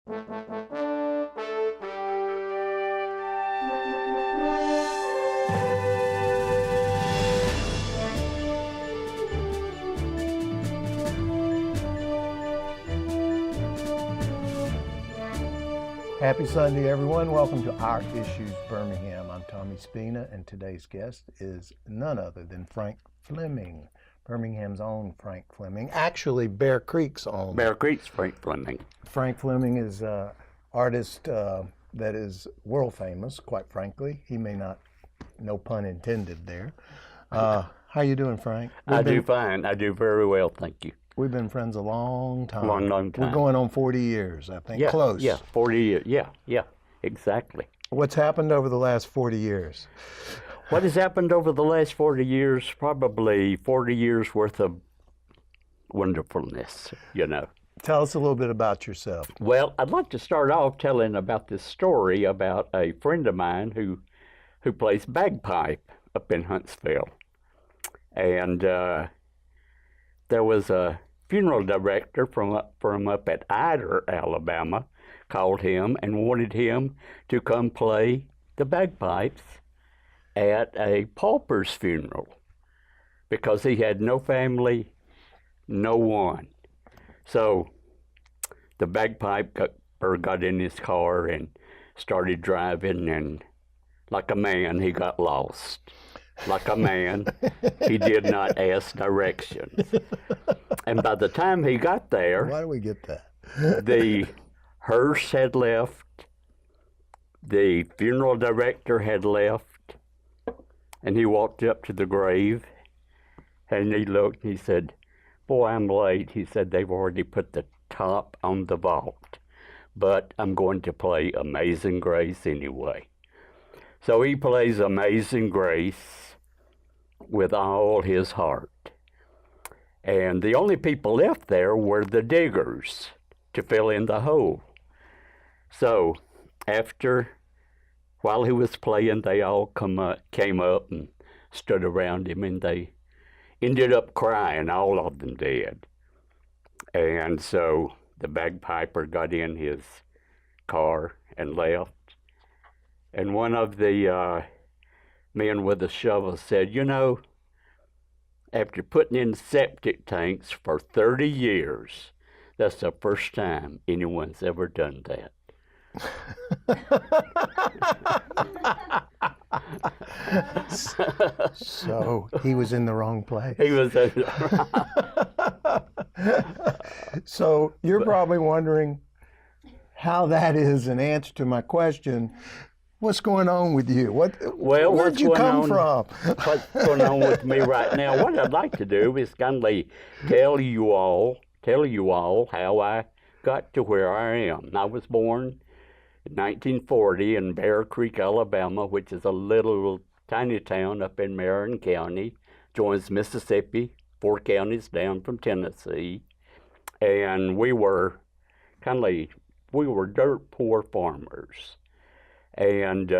Happy Sunday, everyone. Welcome to Our Issues Birmingham. I'm Tommy Spina, and today's guest is none other than Frank Fleming, Birmingham's own Frank Fleming. Actually, Bear Creek's own. Bear Creek's Frank Fleming. Frank Fleming is an artist that is world famous, quite frankly. He may not, no pun intended there. How you doing, Frank? I do fine. I do very well, thank you. We've been friends a long time. Long time. We're going on 40 years, I think. Yeah, Close. Yeah, 40 years. Yeah, exactly. What's happened over the last 40 years? What has happened over the last 40 years? Probably 40 years worth of wonderfulness, you know. Tell us a little bit about yourself. Well, I'd like to start off telling about this story about a friend of mine who plays bagpipe up in Huntsville. And there was a funeral director from up at Ider, Alabama, called him and wanted him to come play the bagpipes at a pauper's funeral because he had no family, no one. So the bagpiper got in his car and started driving, and like a man, he got lost. Like a man, he did not ask directions. And by the time he got there, why do we get that? The hearse had left, the funeral director had left, and he walked up to the grave, and he looked, and he said, "Boy, I'm late." He said, "They've already put the top on the vault, but I'm going to play Amazing Grace anyway." So he plays Amazing Grace with all his heart. And the only people left there were the diggers to fill in the hole. So while he was playing, they all came up and stood around him, and they ended up crying, all of them did. And so the bagpiper got in his car and left. And one of the men with a shovel said, "You know, after putting in septic tanks for 30 years, that's the first time anyone's ever done that." So he was in the wrong place. He was. So you're probably wondering how that is an answer to my question. What's going on with you? Where'd you come from? What's going on with me right now? What I'd like to do is kind of tell you all how I got to where I am. I was born in 1940 in Bear Creek, Alabama, which is a little tiny town up in Marion County, joins Mississippi, 4 counties down from Tennessee, and we were dirt poor farmers. And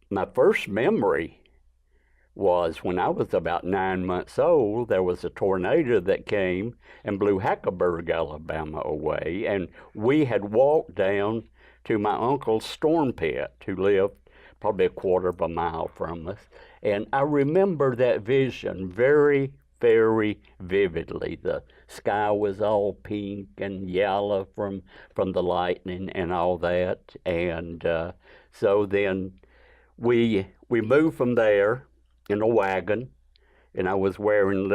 my first memory was when I was about 9 months old. There was a tornado that came and blew Hackleburg, Alabama away, and we had walked down to my uncle's storm pit, who lived probably a quarter of a mile from us. And I remember that vision very, very vividly. The sky was all pink and yellow from the lightning and all that. And so then we moved from there in a wagon, and I was wearing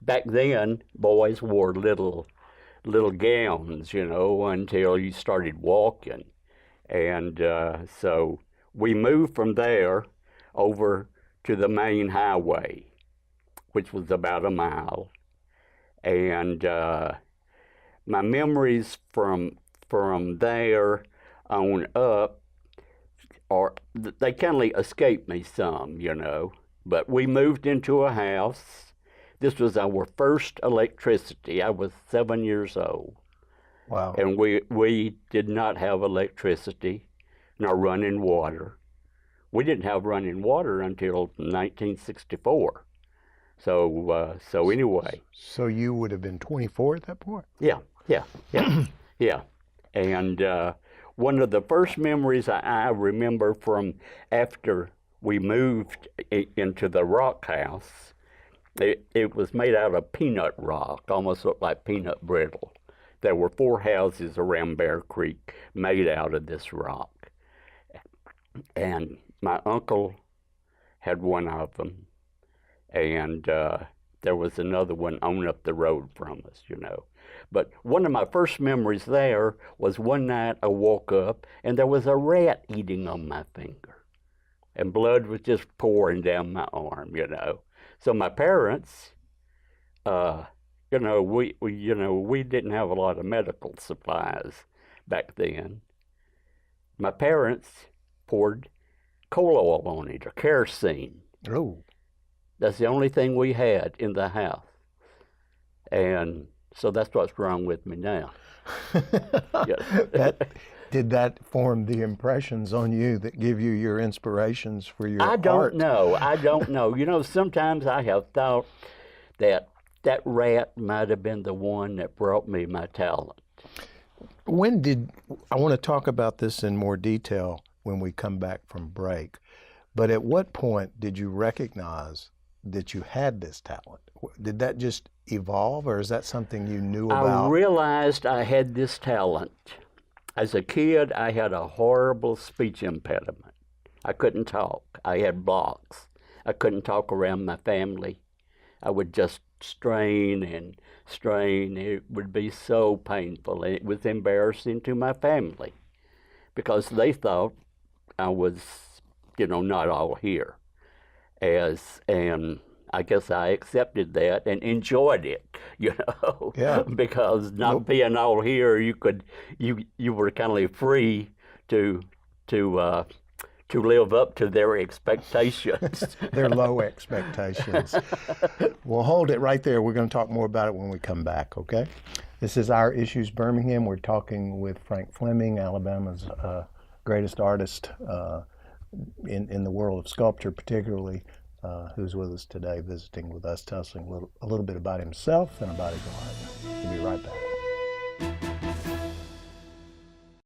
back then boys wore little gowns, you know, until you started walking. And so we moved from there over to the main highway, which was about a mile. And my memories from there on up they kind of escaped me some, you know. But we moved into a house. This was our first electricity. I was 7 years old. Wow. And we did not have electricity nor running water. We didn't have running water until 1964. So anyway. So you would have been 24 at that point? Yeah. Yeah, yeah, yeah. And one of the first memories I remember from after we moved into the rock house, it was made out of peanut rock, almost looked like peanut brittle. There were 4 houses around Bear Creek made out of this rock. And my uncle had one of them, and there was another one on up the road from us, you know. But one of my first memories there was one night I woke up and there was a rat eating on my finger, and blood was just pouring down my arm, you know. So my parents, you know, we didn't have a lot of medical supplies back then. My parents poured coal oil on it, or kerosene. Oh. That's the only thing we had in the house. And so that's what's wrong with me now. Did that form the impressions on you that give you your inspirations for your I don't art? know. I don't know. You know, sometimes I have thought that that rat might have been the one that brought me my talent. I want to talk about this in more detail when we come back from break, but at what point did you recognize that you had this talent? Did that just evolve, or is that something you knew about? I realized I had this talent. As a kid, I had a horrible speech impediment. I couldn't talk. I had blocks. I couldn't talk around my family. I would just strain and strain. It would be so painful, and it was embarrassing to my family because they thought I was, you know, not all here. And I guess I accepted that and enjoyed it, you know. Yeah. Because not being all here, you were kind of free to live up to their expectations. Their low expectations. Well, hold it right there. We're going to talk more about it when we come back, okay? This is Our Issues Birmingham. We're talking with Frank Fleming, Alabama's greatest artist in the world of sculpture, particularly, who's with us today, visiting with us, telling us a little bit about himself and about his art. We'll be right back.